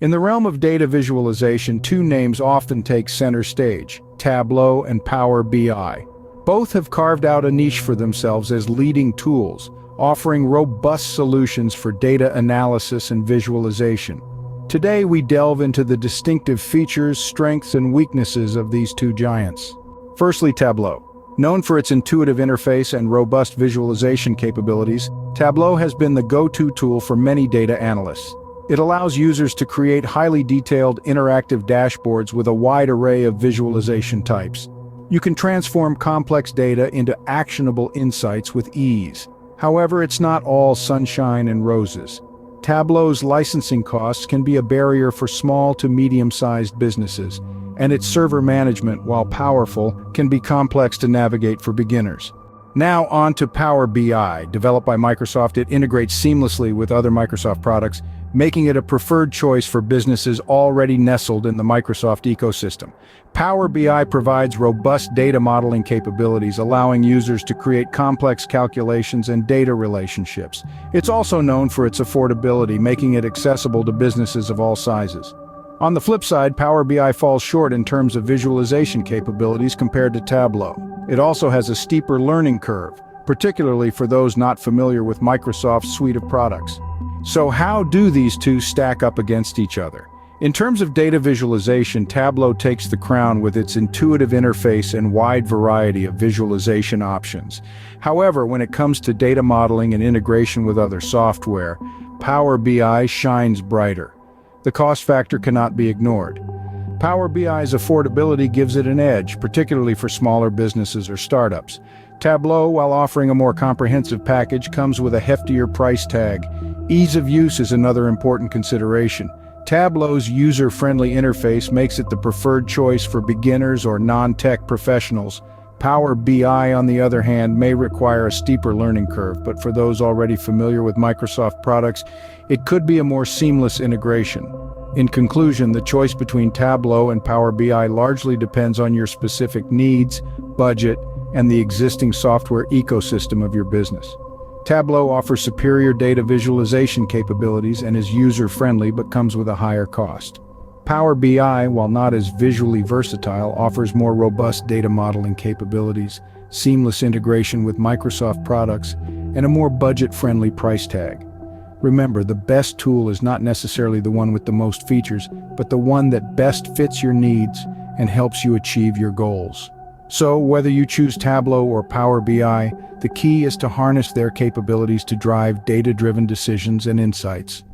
In the realm of data visualization, two names often take center stage: Tableau and Power BI. Both have carved out a niche for themselves as leading tools, offering robust solutions for data analysis and visualization. Today we delve into the distinctive features, strengths, and weaknesses of these two giants. Firstly, Tableau. Known for its intuitive interface and robust visualization capabilities, Tableau has been the go-to tool for many data analysts. It allows users to create highly detailed, interactive dashboards with a wide array of visualization types. You can transform complex data into actionable insights with ease. However, it's not all sunshine and roses. Tableau's licensing costs can be a barrier for small to medium-sized businesses, and its server management, while powerful, can be complex to navigate for beginners. Now on to Power BI. Developed by Microsoft, it integrates seamlessly with other Microsoft products, making it a preferred choice for businesses already nestled in the Microsoft ecosystem. Power BI provides robust data modeling capabilities, allowing users to create complex calculations and data relationships. It's also known for its affordability, making it accessible to businesses of all sizes. On the flip side, Power BI falls short in terms of visualization capabilities compared to Tableau. It also has a steeper learning curve, particularly for those not familiar with Microsoft's suite of products. So how do these two stack up against each other? In terms of data visualization, Tableau takes the crown with its intuitive interface and wide variety of visualization options. However, when it comes to data modeling and integration with other software, Power BI shines brighter. The cost factor cannot be ignored. Power BI's affordability gives it an edge, particularly for smaller businesses or startups. Tableau, while offering a more comprehensive package, comes with a heftier price tag. Ease of use is another important consideration. Tableau's user-friendly interface makes it the preferred choice for beginners or non-tech professionals. Power BI, on the other hand, may require a steeper learning curve, but for those already familiar with Microsoft products, it could be a more seamless integration. In conclusion, the choice between Tableau and Power BI largely depends on your specific needs, budget, and the existing software ecosystem of your business. Tableau offers superior data visualization capabilities and is user-friendly but comes with a higher cost. Power BI, while not as visually versatile, offers more robust data modeling capabilities, seamless integration with Microsoft products, and a more budget-friendly price tag. Remember, the best tool is not necessarily the one with the most features, but the one that best fits your needs and helps you achieve your goals. So, whether you choose Tableau or Power BI, the key is to harness their capabilities to drive data-driven decisions and insights.